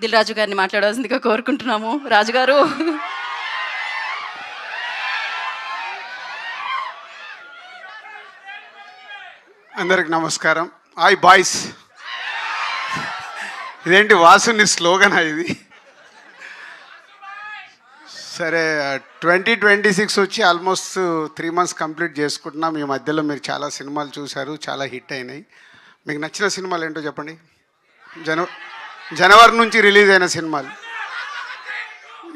దిల్ రాజు గారిని మాట్లాడాల్సిందిగా కోరుకుంటున్నాము. రాజుగారు. అందరికి నమస్కారం. Hi boys. ఇదేంటి వాసుని స్లోగనా ఇది? సరే, 2026 వచ్చి ఆల్మోస్ట్ 3 months కంప్లీట్ చేసుకుంటున్నాం. ఈ మధ్యలో మీరు చాలా సినిమాలు చూశారు, చాలా హిట్ అయినాయి. మీకు నచ్చిన సినిమాలు ఏంటో చెప్పండి. జనవరి నుంచి రిలీజ్ అయిన సినిమాలు: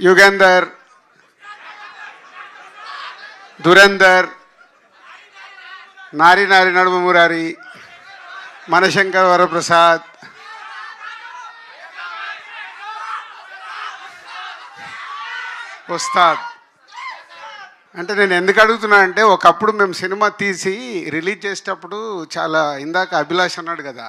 యుగంధర్, దురంధర్, నారి నారి నడుమ మురారి, మనశంకర్ వరప్రసాద్, ఉస్తాద్. అంటే నేను ఎందుకు అడుగుతున్నా అంటే, ఒకప్పుడు మేము సినిమా తీసి రిలీజ్ చేసేటప్పుడు చాలా, ఇందాక అభిలాష్ అన్నాడు కదా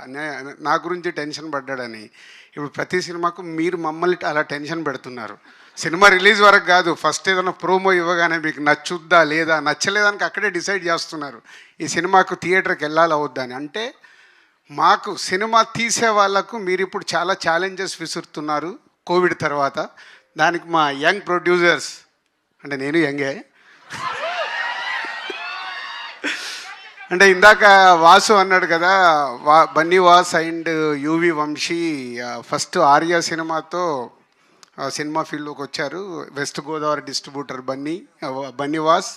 నా గురించి టెన్షన్ పడ్డాడని. ఇప్పుడు ప్రతి సినిమాకు మీరు మమ్మల్ని అలా టెన్షన్ పెడుతున్నారు. సినిమా రిలీజ్ వరకు కాదు, ఫస్ట్ ఏదైనా ప్రోమో ఇవ్వగానే మీకు నచ్చుద్దా లేదా, నచ్చలేదానికి అక్కడే డిసైడ్ చేస్తున్నారు ఈ సినిమాకు థియేటర్కి వెళ్ళాలా వద్దా అని. అంటే మాకు సినిమా తీసే వాళ్ళకు మీరు ఇప్పుడు చాలా ఛాలెంజెస్ విసురుతున్నారు కోవిడ్ తర్వాత. దానికి మా యంగ్ ప్రొడ్యూసర్స్, అంటే నేను యంగే, అంటే ఇందాక వాసు అన్నాడు కదా, Bunny Vas and UV Vamsi first Arya సినిమాతో సినిమా ఫీల్డ్లోకి వచ్చారు. West Godavari distributor Bunny Vas,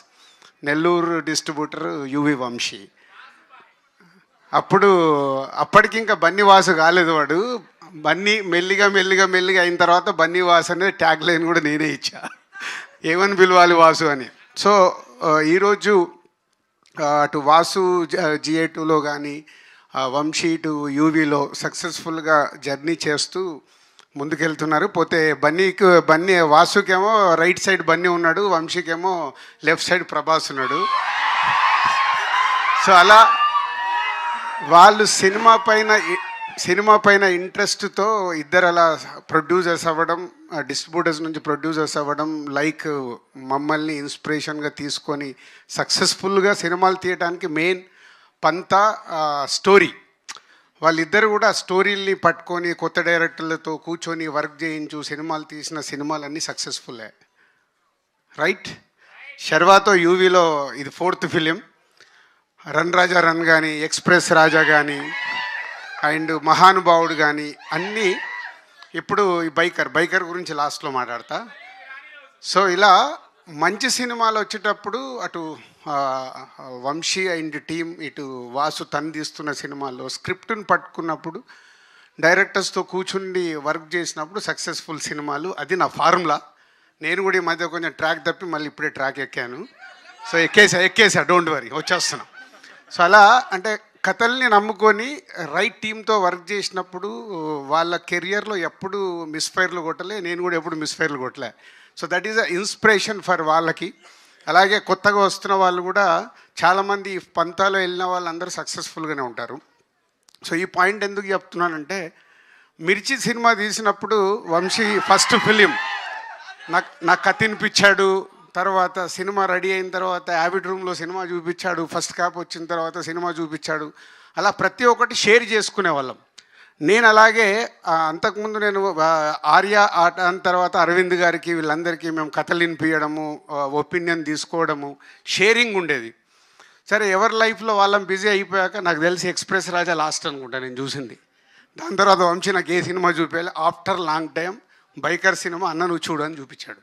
Nellore distributor UV Vamsi. అప్పటికి ఇంకా బన్నీ వాసు కాలేదు వాడు. బన్నీ మెల్లిగా మెల్లిగా మెల్లిగా అయిన తర్వాత బన్నీ వాసు అనేది ట్యాగ్ లైన్ కూడా నేనే ఇచ్చా, ఏమని పిలవాలి వాసు అని. సో ఈరోజు అటు వాసు GA2లో కానీ వంశీ టు యూవీలో సక్సెస్ఫుల్గా జర్నీ చేస్తూ ముందుకెళ్తున్నారు. పోతే బన్నీ వాసుకేమో రైట్ సైడ్ బన్నీ ఉన్నాడు, వంశీకేమో లెఫ్ట్ సైడ్ ప్రభాస్ ఉన్నాడు. సో అలా వాళ్ళు సినిమా పైన ఇంట్రెస్ట్తో ఇద్దరు అలా ప్రొడ్యూసర్స్ అవ్వడం, డిస్ట్రిబ్యూటర్స్ నుంచి ప్రొడ్యూసర్స్ అవ్వడం, లైక్ మమ్మల్ని ఇన్స్పిరేషన్గా తీసుకొని సక్సెస్ఫుల్గా సినిమాలు తీయడానికి మెయిన్ పంతా స్టోరీ. వాళ్ళిద్దరు కూడా స్టోరీల్ని పట్టుకొని కొత్త డైరెక్టర్లతో కూర్చొని వర్క్ చేయించు సినిమాలు తీసిన సినిమాలన్నీ సక్సెస్ఫుల్లే, రైట్? శర్వాతో యూవీలో ఇది 4th ఫిలిం. రన్ రాజా రన్ కానీ, ఎక్స్ప్రెస్ రాజా కానీ, అండ్ మహానుభావుడు కానీ అన్నీ. ఇప్పుడు ఈ బైకర్ గురించి లాస్ట్లో మాట్లాడతా. సో ఇలా మంచి సినిమాలు వచ్చేటప్పుడు అటు వంశీ అండ్ టీం, ఇటు వాసు తీస్తున్న సినిమాల్లో స్క్రిప్ట్ని పట్టుకున్నప్పుడు డైరెక్టర్స్తో కూర్చుండి వర్క్ చేసినప్పుడు సక్సెస్ఫుల్ సినిమాలు. అది నా ఫార్ములా. నేను కూడా ఈ మధ్య కొంచెం ట్రాక్ తప్పి మళ్ళీ ఇప్పుడే ట్రాక్ ఎక్కాను. సో ఎక్కేసా డోంట్ వరీ, వచ్చేస్తున్నాం. సో అలా అంటే కథల్ని నమ్ముకొని రైట్ టీంతో వర్క్ చేసినప్పుడు వాళ్ళ కెరియర్లో ఎప్పుడు మిస్ఫైర్లు కొట్టలే, నేను కూడా ఎప్పుడు మిస్ఫైర్లు కొట్టలే. So that is a inspiration for వాళ్ళకి. అలాగే కొత్తగా వస్తున్న వాళ్ళు కూడా చాలామంది పంతాలో వెళ్ళిన వాళ్ళందరూ సక్సెస్ఫుల్గానే ఉంటారు. సో ఈ పాయింట్ ఎందుకు చెప్తున్నానంటే, మిర్చి సినిమా తీసినప్పుడు వంశీ ఫస్ట్ ఫిలిం నాకు కథ వినిపించాడు. తర్వాత సినిమా రెడీ అయిన తర్వాత యావిడ్ రూమ్లో సినిమా చూపించాడు, ఫస్ట్ కాప్ వచ్చిన తర్వాత సినిమా చూపించాడు. అలా ప్రతి ఒక్కటి షేర్ చేసుకునే వాళ్ళం. నేను అలాగే అంతకుముందు నేను ఆర్య ఆట తర్వాత అరవింద్ గారికి వీళ్ళందరికీ మేము కథలు వినిపించడము, ఒపీనియన్ తీసుకోవడము, షేరింగ్ ఉండేది. సరే, ఎవరి లైఫ్లో వాళ్ళం బిజీ అయిపోయాక నాకు తెలిసి ఎక్స్ప్రెస్ రాజా లాస్ట్ అనుకుంటా నేను చూసింది. దాని తర్వాత వంశీ నాకు ఏ సినిమా చూపించాలి, after long time biker cinema అన్న నువ్వు చూడు అని చూపించాడు.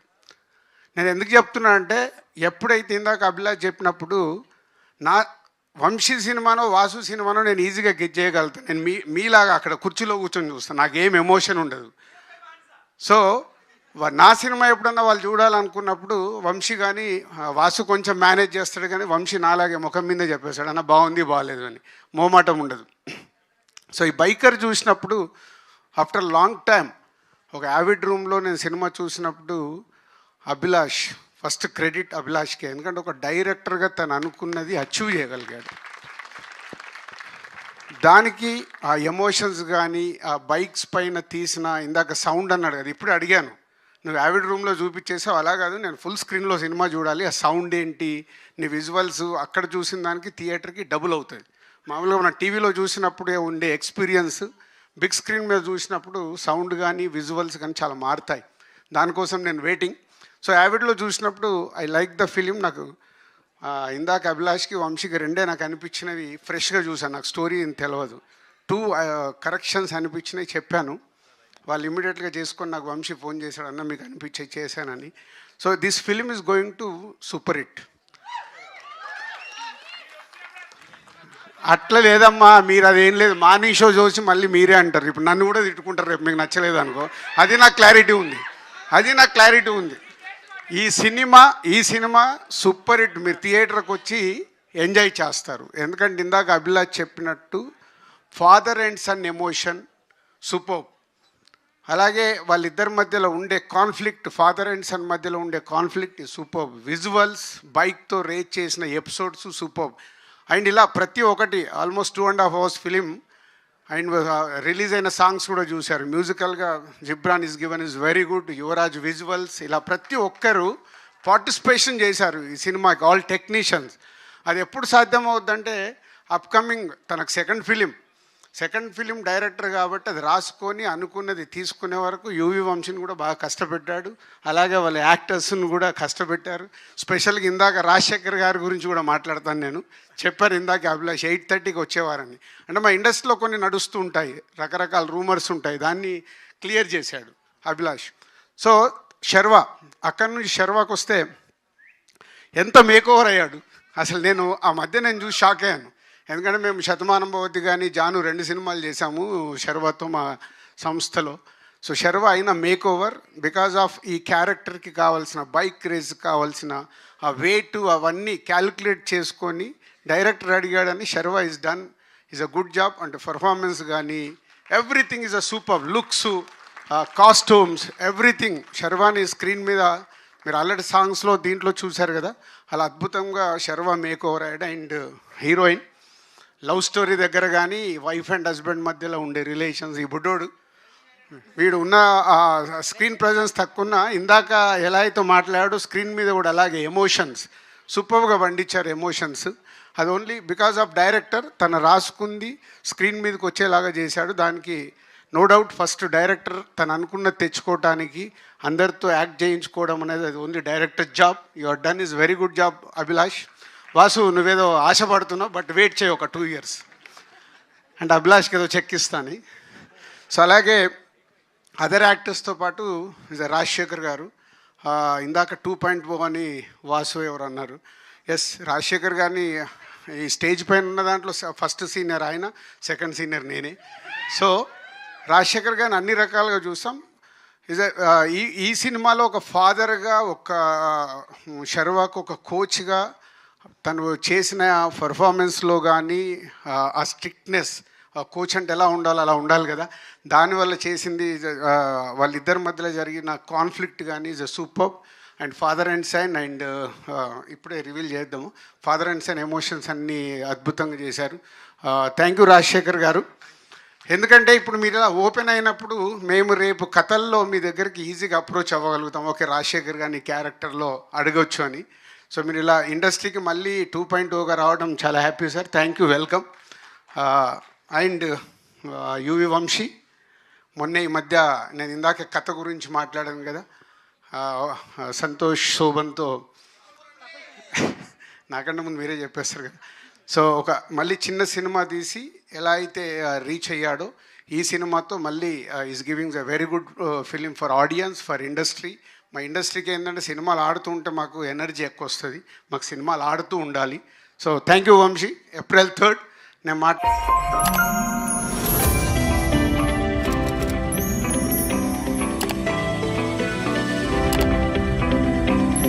నేను ఎందుకు చెప్తున్నా అంటే, ఎప్పుడైతే ఇందాక అభిలాష్ చెప్పినప్పుడు నా వంశీ సినిమానో వాసు సినిమానో నేను ఈజీగా గెట్ చేయగలుగుతాను. నేను మీలాగా అక్కడ కుర్చీలో కూర్చొని చూస్తాను, నాకేం ఎమోషన్ ఉండదు. సో నా సినిమా ఎప్పుడన్నా వాళ్ళు చూడాలనుకున్నప్పుడు వంశీ కానీ వాసు కొంచెం మేనేజ్ చేస్తాడు, కానీ వంశీ నాలాగే ముఖం మీదే చెప్పేశాడు, అన్న బాగుంది బాగాలేదు అని, మోమాటం ఉండదు. సో ఈ బైకర్ చూసినప్పుడు ఆఫ్టర్ లాంగ్ టైం ఒక యావిడ్ రూమ్లో నేను సినిమా చూసినప్పుడు అభిలాష్, ఫస్ట్ క్రెడిట్ అభిలాష్కే. ఎందుకంటే ఒక డైరెక్టర్గా తను అనుకున్నది అచీవ్ చేయగలిగాడు. దానికి ఆ ఎమోషన్స్ కానీ, ఆ బైక్స్ పైన తీసిన ఇందాక సౌండ్ అన్నాడు కదా, ఇప్పుడు అడిగాను, నువ్వు యావిడ్ రూమ్లో చూపించేసావు, అలా కాదు నేను ఫుల్ స్క్రీన్లో సినిమా చూడాలి, ఆ సౌండ్ ఏంటి, నీ విజువల్స్ అక్కడ చూసిన దానికి థియేటర్కి డబుల్ అవుతుంది. మామూలుగా మన టీవీలో చూసినప్పుడే ఉండే ఎక్స్పీరియన్స్ బిగ్ స్క్రీన్ మీద చూసినప్పుడు సౌండ్ కానీ విజువల్స్ కానీ చాలా మారుతాయి. దానికోసం నేను వెయిటింగ్. సో యావిడ్లో చూసినప్పుడు ఐ లైక్ ద ఫిలిం. నాకు ఇందాక అభిలాష్కి వంశీకి రెండే నాకు అనిపించినవి ఫ్రెష్గా చూసాను. నాకు స్టోరీ ఏం తెలియదు. 2 కరెక్షన్స్ అనిపించినాయి, చెప్పాను. వాళ్ళు ఇమీడియట్గా చేసుకొని నాకు వంశీ ఫోన్ చేశాడు, అన్న మీకు అనిపించే చేశానని. So this film is going to super hit. అట్లా లేదమ్మా, మీరు అదేం లేదు, మార్నింగ్ షో చూసి మళ్ళీ మీరే అంటారు. ఇప్పుడు నన్ను కూడా తిట్టుకుంటారు రేపు మీకు నచ్చలేదు అనుకో. అది నాకు క్లారిటీ ఉంది. ఈ సినిమా సూపర్ హిట్. మీరు థియేటర్కి వచ్చి ఎంజాయ్ చేస్తారు. ఎందుకంటే ఇందాక అభిలాష్ చెప్పినట్టు father and son emotion super. అలాగే వాళ్ళిద్దరి మధ్యలో ఉండే కాన్ఫ్లిక్ట్, ఫాదర్ అండ్ సన్ మధ్యలో ఉండే కాన్ఫ్లిక్ట్ సూపర్. విజువల్స్, బైక్తో రేట్ చేసిన ఎపిసోడ్స్ సూపర్. అండ్ ఇలా ప్రతి ఒక్కటి almost 2.5 hours film. And release అయిన సాంగ్స్ కూడా చూశారు. మ్యూజికల్గా Ghibran is given is very good. Yuvraj visuals, ఇలా ప్రతి ఒక్కరు పార్టిసిపేషన్ చేశారు ఈ సినిమాకి, ఆల్ టెక్నీషియన్స్. అది ఎప్పుడు సాధ్యమవుద్దంటే అప్కమింగ్ తనకు సెకండ్ ఫిలిం డైరెక్టర్ కాబట్టి అది రాసుకొని అనుకున్నది తీసుకునే వరకు యువి వంశీని కూడా బాగా కష్టపెట్టాడు. అలాగే వాళ్ళ యాక్టర్స్ని కూడా కష్టపెట్టారు. స్పెషల్గా ఇందాక రాజశేఖర్ గారి గురించి కూడా మాట్లాడతాను నేను. చెప్పారు ఇందాక అభిలాష్ 8:30కి వచ్చేవారని. అంటే మా ఇండస్ట్రీలో కొన్ని నడుస్తూ ఉంటాయి, రకరకాల రూమర్స్ ఉంటాయి, దాన్ని క్లియర్ చేశాడు అభిలాష్. సో శర్వా, అక్కడి నుంచి శర్వాకి వస్తే ఎంత మేకోవర్ అయ్యాడు అసలు. నేను ఆ మధ్య నేను చూసి షాక్ అయ్యాను. ఎందుకంటే మేము శతమానం భవతి కానీ జాను 2 సినిమాలు చేశాము శర్వాతో మా సంస్థలో. సో శర్వ అయిన మేక్ ఓవర్ బికాజ్ ఆఫ్ ఈ క్యారెక్టర్కి కావాల్సిన బైక్ రేస్ కావాల్సిన ఆ వెయిట్ అవన్నీ క్యాలిక్యులేట్ చేసుకొని డైరెక్టర్ అడిగాడని Sharva is done is a good job. అంటే పర్ఫార్మెన్స్ కానీ everything is a super. Looks, costumes, everything. శర్వాని స్క్రీన్ మీద మీరు ఆల్రెడీ సాంగ్స్లో దీంట్లో చూశారు కదా, అలా అద్భుతంగా శర్వ మేక్ ఓవర్ అయ్యాడు. అండ్ హీరోయిన్ లవ్ స్టోరీ దగ్గర కానీ వైఫ్ అండ్ హస్బెండ్ మధ్యలో ఉండే రిలేషన్స్, ఈ బుడ్డోడు వీడు ఉన్న స్క్రీన్ ప్రజెన్స్ తక్కువ, ఇందాక ఎలా అయితే మాట్లాడాడో స్క్రీన్ మీద కూడా అలాగే ఎమోషన్స్ సూపర్గా పండించారు. ఎమోషన్స్ అది ఓన్లీ బికాజ్ ఆఫ్ డైరెక్టర్ తను రాసుకుంది స్క్రీన్ మీదకి వచ్చేలాగా చేశాడు. దానికి నో డౌట్ ఫస్ట్ డైరెక్టర్ తను అనుకున్నది తెచ్చుకోవటానికి అందరితో యాక్ట్ చేయించుకోవడం అనేది అది only director job. Your done is very good job Abhilash. Vasu నువ్వేదో ఆశపడుతున్నావు, బట్ వెయిట్ చేయి ఒక 2 years అండ్ అభిలాష్కి ఏదో చెక్ ఇస్తాను. సో అలాగే అదర్ యాక్టర్స్తో పాటు రాజశేఖర్ గారు, ఇందాక 2.0 అని వాసు ఎవరు అన్నారు. ఎస్, రాజశేఖర్ గారిని ఈ స్టేజ్ పైన ఉన్న దాంట్లో ఫస్ట్ సీనియర్ ఆయన, సెకండ్ సీనియర్ నేనే. సో రాజశేఖర్ గారిని అన్ని రకాలుగా చూసాం. ఈ సినిమాలో ఒక ఫాదర్గా, ఒక శర్వాకు ఒక కోచ్గా తను చేసిన పర్ఫార్మెన్స్లో కానీ ఆ స్ట్రిక్ట్నెస్, కోచ్ అంటే ఎలా ఉండాలో అలా ఉండాలి కదా, దానివల్ల చేసింది. వాళ్ళిద్దరి మధ్యలో జరిగిన కాన్ఫ్లిక్ట్ కానీ is a super. And father and son, and ఇప్పుడే రివీల్ చేద్దాము, ఫాదర్ అండ్ సన్ ఎమోషన్స్ అన్నీ అద్భుతంగా చేశారు. థ్యాంక్ యూ రాజశేఖర్ గారు. ఎందుకంటే ఇప్పుడు మీరు ఇలా ఓపెన్ అయినప్పుడు మేము రేపు కథల్లో మీ దగ్గరికి ఈజీగా అప్రోచ్ అవ్వగలుగుతాం. ఓకే, రాజశేఖర్ గారిని క్యారెక్టర్లో అడగొచ్చు అని. సో మీరు ఇలా ఇండస్ట్రీకి మళ్ళీ 2.0గా రావడం చాలా happy sir. Thank you, welcome. And UV Vamsi, మొన్న ఈ మధ్య నేను ఇందాక కథ గురించి మాట్లాడాను కదా, సంతోష్ శోభన్తో, నాకంటే ముందు మీరే చెప్పేస్తారు కదా. సో ఒక మళ్ళీ చిన్న సినిమా తీసి ఎలా అయితే రీచ్ అయ్యాడో ఈ సినిమాతో మళ్ళీ is giving a very good film for audience, for industry. మా ఇండస్ట్రీకి ఏంటంటే సినిమాలు ఆడుతూ ఉంటే మాకు ఎనర్జీ ఎక్కువ వస్తుంది, మాకు సినిమాలు ఆడుతూ ఉండాలి. So thank you Vamsi. April 3rd నేను